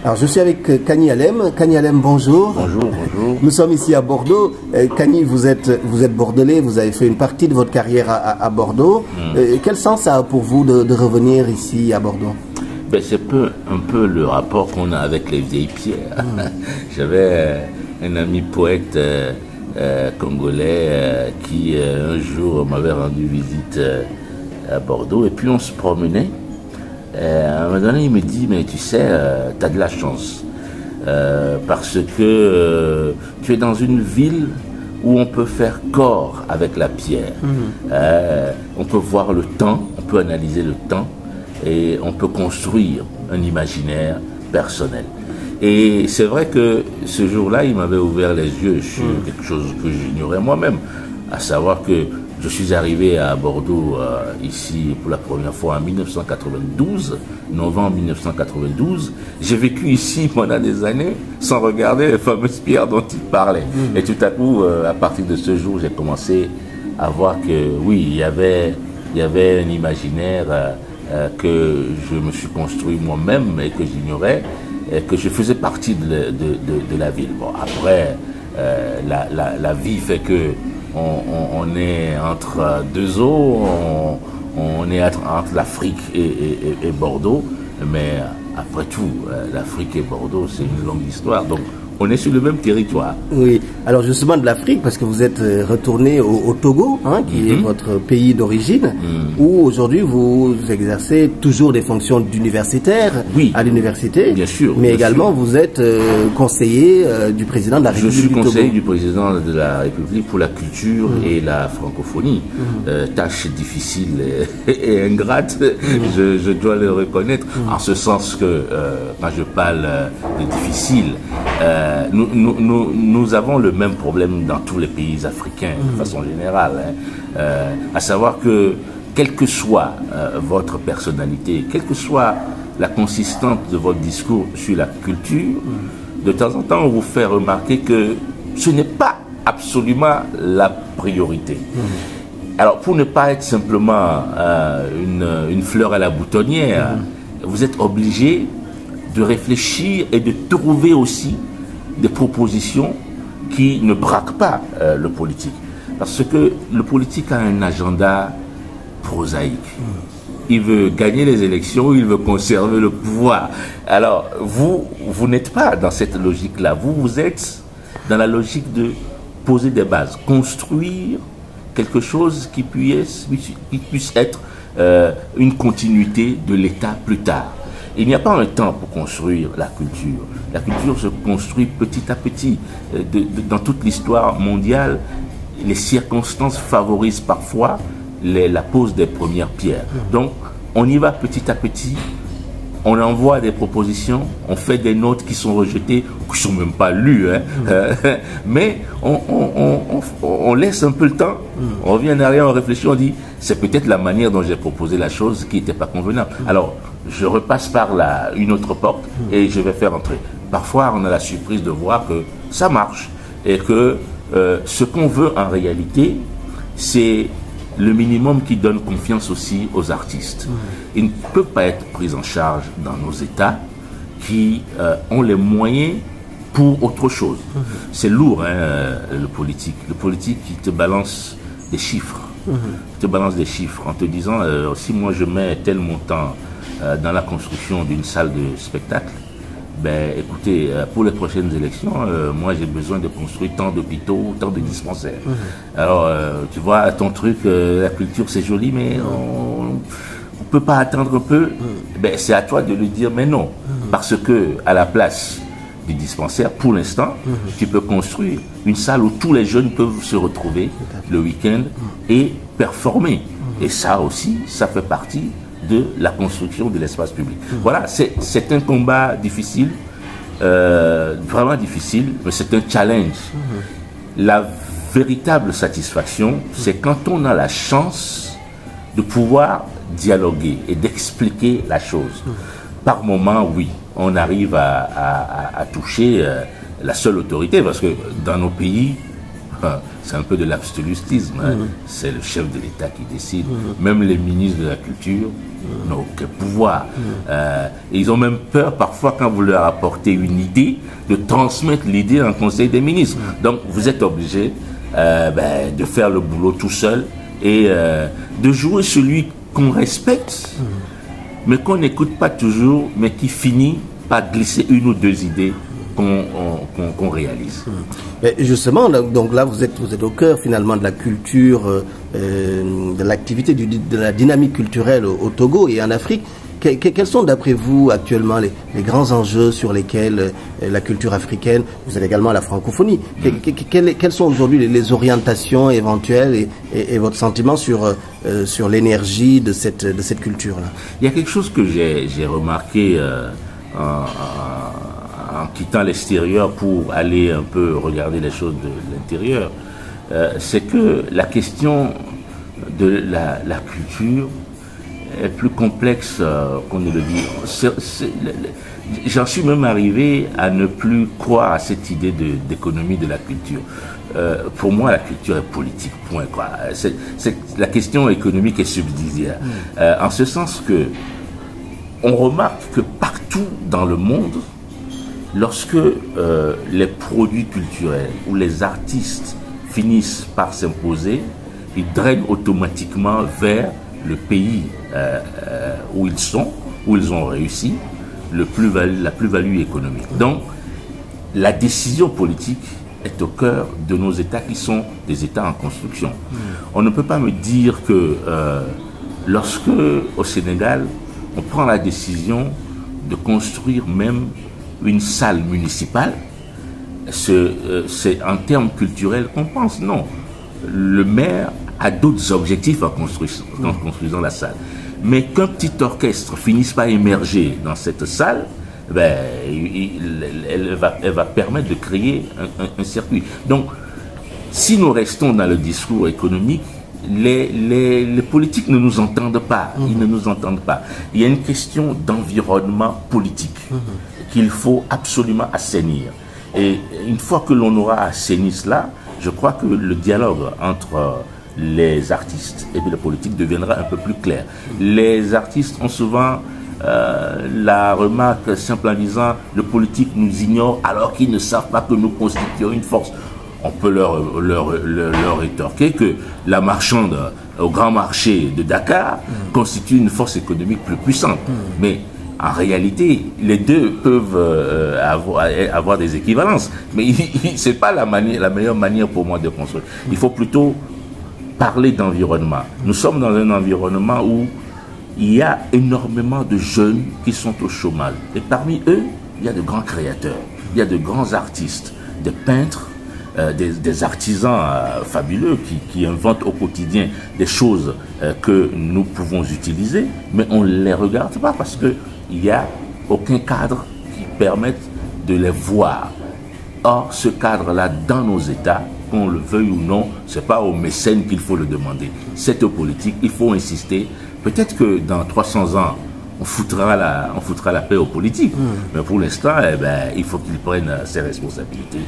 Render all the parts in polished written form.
Alors, je suis avec Kani Alem. Kani Alem, bonjour. Bonjour, bonjour. Nous sommes ici à Bordeaux. Kani, vous êtes bordelais, vous avez fait une partie de votre carrière à Bordeaux. Quel sens ça a pour vous de revenir ici à Bordeaux? Ben, c'est un peu le rapport qu'on a avec les vieilles pierres. J'avais un ami poète congolais qui un jour m'avait rendu visite à Bordeaux et puis on se promenait. À un moment donné, il me dit, mais tu sais, tu as de la chance parce que tu es dans une ville où on peut faire corps avec la pierre. On peut voir le temps, on peut analyser le temps et on peut construire un imaginaire personnel. Et c'est vrai que ce jour-là, il m'avait ouvert les yeux sur quelque chose que j'ignorais moi-même, à savoir que je suis arrivé à Bordeaux ici pour la première fois en 1992, novembre 1992. J'ai vécu ici pendant des années sans regarder les fameuses pierres dont il parlait. Et tout à coup, à partir de ce jour, j'ai commencé à voir que oui, il y avait un imaginaire que je me suis construit moi-même et que j'ignorais, et que je faisais partie de la ville. Bon, après, la vie fait que on est entre deux eaux, on est entre l'Afrique et Bordeaux, mais après tout, l'Afrique et Bordeaux, c'est une longue histoire. Donc, on est sur le même territoire. Oui, alors justement de l'Afrique, parce que vous êtes retourné au Togo, hein, qui est votre pays d'origine, où aujourd'hui vous exercez toujours des fonctions d'universitaire à l'université. Bien sûr. Mais également vous êtes conseiller du président de la République du Togo. Je suis conseiller du président de la République pour la culture et la francophonie. Tâche difficile et ingrate, je dois le reconnaître, en ce sens que quand je parle de difficile, nous avons le même problème dans tous les pays africains de façon générale, à savoir que quelle que soit votre personnalité, quelle que soit la consistance de votre discours sur la culture, de temps en temps on vous fait remarquer que ce n'est pas absolument la priorité. Alors pour ne pas être simplement une fleur à la boutonnière, vous êtes obligé de réfléchir et de trouver aussi des propositions qui ne braquent pas le politique. Parce que le politique a un agenda prosaïque. Il veut gagner les élections, il veut conserver le pouvoir. Alors, vous n'êtes pas dans cette logique-là. Vous êtes dans la logique de poser des bases, construire quelque chose qui puisse être une continuité de l'État plus tard. Il n'y a pas un temps pour construire la culture. La culture se construit petit à petit. Dans toute l'histoire mondiale, les circonstances favorisent parfois la pose des premières pierres. Donc, on y va petit à petit. On envoie des propositions, on fait des notes qui sont rejetées, qui ne sont même pas lues. Mais on laisse un peu le temps, on revient en arrière, on réfléchit, on dit, c'est peut-être la manière dont j'ai proposé la chose qui n'était pas convenable. Alors, je repasse par une autre porte et je vais faire entrer. Parfois, on a la surprise de voir que ça marche et que ce qu'on veut en réalité, c'est le minimum qui donne confiance aussi aux artistes. Ils ne peuvent pas être pris en charge dans nos États qui ont les moyens pour autre chose. C'est lourd, hein, le politique. Le politique qui te balance des chiffres. Te balance des chiffres en te disant si moi je mets tel montant dans la construction d'une salle de spectacle, ben écoutez, pour les prochaines élections, moi j'ai besoin de construire tant d'hôpitaux, tant de dispensaires. Alors, tu vois, ton truc, la culture c'est joli, mais on ne peut pas attendre un peu. Ben, c'est à toi de lui dire, mais non. Parce que à la place du dispensaire, pour l'instant, tu peux construire une salle où tous les jeunes peuvent se retrouver le week-end et performer. Et ça aussi, ça fait partie de la construction de l'espace public. Voilà, c'est un combat difficile, vraiment difficile, mais c'est un challenge. La véritable satisfaction, c'est quand on a la chance de pouvoir dialoguer et d'expliquer la chose. Par moment, oui, on arrive à toucher la seule autorité, parce que dans nos pays, c'est un peu de l'absolutisme. C'est le chef de l'État qui décide. Même les ministres de la Culture n'ont aucun pouvoir. Et ils ont même peur, parfois, quand vous leur apportez une idée, de transmettre l'idée en Conseil des ministres. Donc, vous êtes obligé de faire le boulot tout seul et de jouer celui qu'on respecte, mais qu'on n'écoute pas toujours, mais qui finit par glisser une ou deux idées qu'on réalise. Mais justement, donc là, vous êtes au cœur finalement de la culture, de l'activité, de la dynamique culturelle au Togo et en Afrique. Quels sont d'après vous actuellement les grands enjeux sur lesquels la culture africaine, vous avez également la francophonie, quelles sont aujourd'hui les orientations éventuelles et votre sentiment sur l'énergie de cette culture-là? Il y a quelque chose que j'ai remarqué en quittant l'extérieur pour aller un peu regarder les choses de l'intérieur, c'est que la question de la culture est plus complexe qu'on ne le dit. J'en suis même arrivé à ne plus croire à cette idée d'économie de la culture. Pour moi, la culture est politique, point, quoi. La question économique est subsidiaire. En ce sens que on remarque que partout dans le monde, lorsque les produits culturels ou les artistes finissent par s'imposer, ils drainent automatiquement vers le pays où ils sont, où ils ont réussi, la plus-value économique. Donc, la décision politique est au cœur de nos États qui sont des États en construction. On ne peut pas me dire que lorsque, au Sénégal, on prend la décision de construire même une salle municipale, c'est en termes culturels qu'on pense. Non, le maire a d'autres objectifs en construisant la salle. Mais qu'un petit orchestre finisse par émerger dans cette salle, elle va permettre de créer un circuit. Donc, si nous restons dans le discours économique, les politiques ne nous entendent pas. Ils ne nous entendent pas. Il y a une question d'environnement politique qu'il faut absolument assainir. Et une fois que l'on aura assaini cela, je crois que le dialogue entre les artistes et les politiques deviendra un peu plus clair. Les artistes ont souvent la remarque simple en disant « le politique nous ignore alors qu'ils ne savent pas que nous constituons une force ». On peut leur rétorquer que la marchande au grand marché de Dakar constitue une force économique plus puissante. Mais en réalité, les deux peuvent avoir des équivalences. Mais ce n'est pas la meilleure manière pour moi de construire. Il faut plutôt parler d'environnement. Nous sommes dans un environnement où il y a énormément de jeunes qui sont au chômage. Et parmi eux, il y a de grands créateurs, il y a de grands artistes, des peintres, des artisans fabuleux qui inventent au quotidien des choses que nous pouvons utiliser, mais on ne les regarde pas parce qu'il n'y a aucun cadre qui permette de les voir. Or, ce cadre-là, dans nos États, qu'on le veuille ou non, ce n'est pas aux mécènes qu'il faut le demander. C'est aux politiques, il faut insister. Peut-être que dans 300 ans, on foutra la paix aux politiques. Mais pour l'instant, il faut qu'ils prennent ses responsabilités.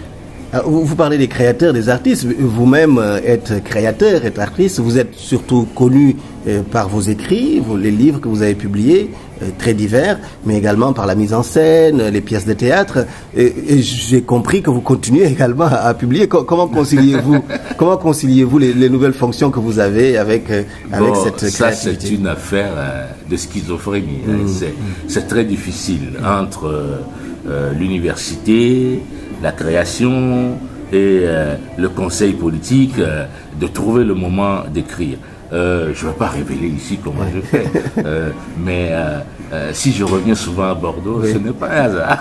Vous parlez des créateurs, des artistes. Vous-même êtes créateur, êtes artiste. Vous êtes surtout connu par vos écrits, les livres que vous avez publiés, très divers, mais également par la mise en scène, les pièces de théâtre. Et j'ai compris que vous continuez également à publier. Comment conciliez-vous les nouvelles fonctions que vous avez avec cette créativité? Ça, c'est une affaire de schizophrénie. C'est très difficile entre l'université, la création et le conseil politique de trouver le moment d'écrire. Je ne vais pas révéler ici comment je fais, mais si je reviens souvent à Bordeaux, ce n'est pas un hasard.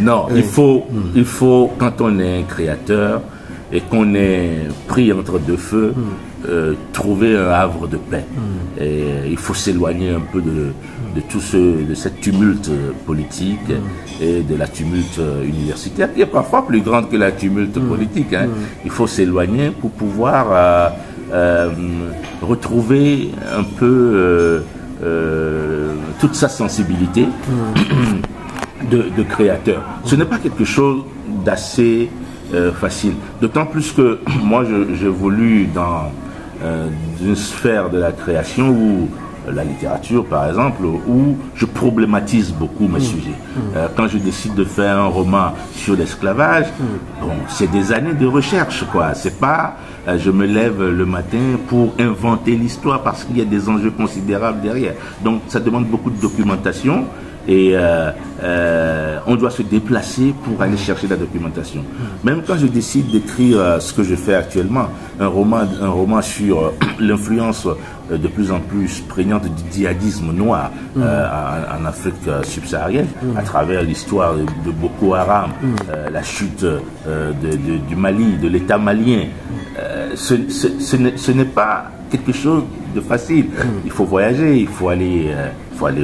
Non, il faut, quand on est un créateur et qu'on est pris entre deux feux, trouver un havre de paix. Et il faut s'éloigner un peu de cette tumulte politique et de la tumulte universitaire, qui est parfois plus grande que la tumulte politique. Il faut s'éloigner pour pouvoir retrouver un peu toute sa sensibilité de créateur. Ce n'est pas quelque chose d'assez facile. D'autant plus que moi, j'évolue dans une sphère de la création où la littérature, par exemple, où je problématise beaucoup mes sujets. Quand je décide de faire un roman sur l'esclavage, bon, c'est des années de recherche, quoi. C'est pas, je me lève le matin pour inventer l'histoire parce qu'il y a des enjeux considérables derrière. Donc, ça demande beaucoup de documentation. Et on doit se déplacer pour aller chercher la documentation. Même quand je décide d'écrire ce que je fais actuellement, un roman sur l'influence de plus en plus prégnante du djihadisme noir en Afrique subsaharienne, à travers l'histoire de Boko Haram, la chute du Mali, de l'État malien, ce n'est pas quelque chose de facile. Il faut voyager, il faut aller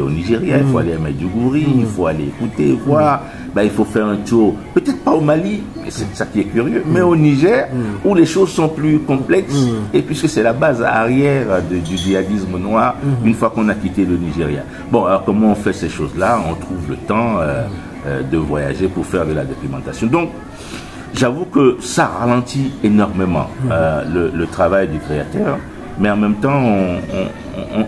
au Nigeria, il faut aller à Maiduguri, il faut aller écouter, voir. Ben, il faut faire un tour, peut-être pas au Mali, c'est ça qui est curieux, mais au Niger, où les choses sont plus complexes, et puisque c'est la base arrière du djihadisme noir, une fois qu'on a quitté le Nigeria. Bon, alors comment on fait ces choses-là? On trouve le temps de voyager pour faire de la documentation. Donc, j'avoue que ça ralentit énormément le travail du créateur, mais en même temps,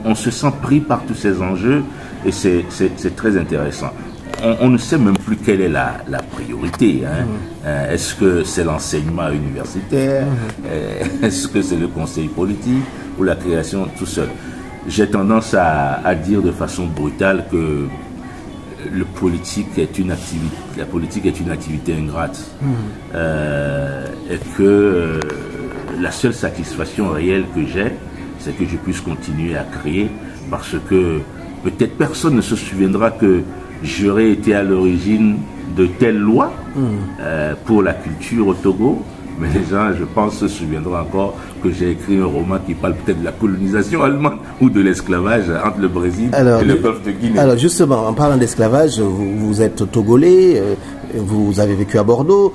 on se sent pris par tous ces enjeux et c'est très intéressant. On ne sait même plus quelle est la priorité. Est-ce que c'est l'enseignement universitaire? Est-ce que c'est le conseil politique ou la création tout seul? J'ai tendance à dire de façon brutale que la politique est une activité ingrate et que la seule satisfaction réelle que j'ai, c'est que je puisse continuer à créer, parce que peut-être personne ne se souviendra que j'aurais été à l'origine de telle loi pour la culture au Togo, mais les gens, je pense, se souviendront encore que j'ai écrit un roman qui parle peut-être de la colonisation allemande ou de l'esclavage entre le Brésil et le golfe de Guinée. Alors justement, en parlant d'esclavage, vous êtes togolais, vous avez vécu à Bordeaux.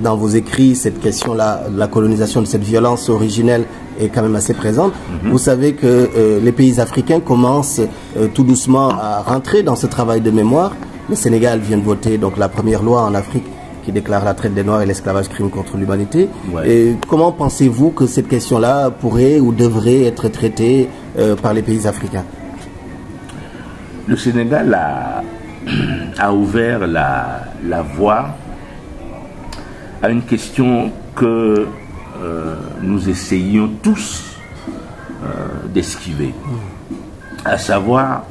Dans vos écrits, cette question-là, la colonisation de cette violence originelle est quand même assez présente. Vous savez que les pays africains commencent tout doucement à rentrer dans ce travail de mémoire. Le Sénégal vient de voter donc la première loi en Afrique qui déclare la traite des Noirs et l'esclavage crime contre l'humanité. Et comment pensez-vous que cette question-là pourrait ou devrait être traitée par les pays africains? Le Sénégal a ouvert la voie à une question que nous essayons tous d'esquiver, à savoir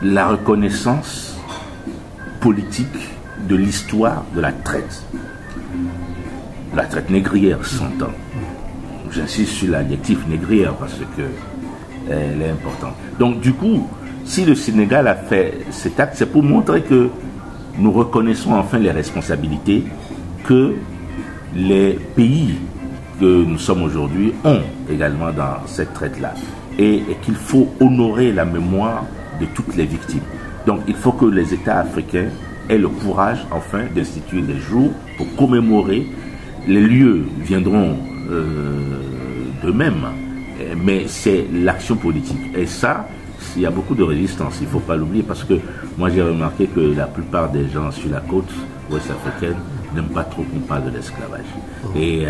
la reconnaissance politique de l'histoire de la traite négrière, s'entend. J'insiste sur l'adjectif négrière parce que elle est importante. Donc du coup, si le Sénégal a fait cet acte, c'est pour montrer que nous reconnaissons enfin les responsabilités que les pays que nous sommes aujourd'hui ont également dans cette traite-là, et qu'il faut honorer la mémoire de toutes les victimes. Donc il faut que les États africains aient le courage enfin d'instituer des jours pour commémorer. Les lieux viendront d'eux-mêmes, mais c'est l'action politique. Et ça, il y a beaucoup de résistance, il ne faut pas l'oublier, parce que moi j'ai remarqué que la plupart des gens sur la côte ouest africaine n'aiment pas trop qu'on parle de l'esclavage. Et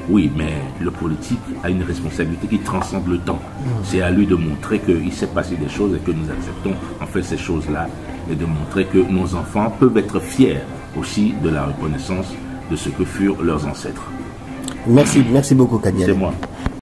oui, mais le politique a une responsabilité qui transcende le temps. C'est à lui de montrer qu'il s'est passé des choses et que nous acceptons en fait ces choses-là, et de montrer que nos enfants peuvent être fiers aussi de la reconnaissance de ce que furent leurs ancêtres. Merci beaucoup, Kadialé. C'est moi.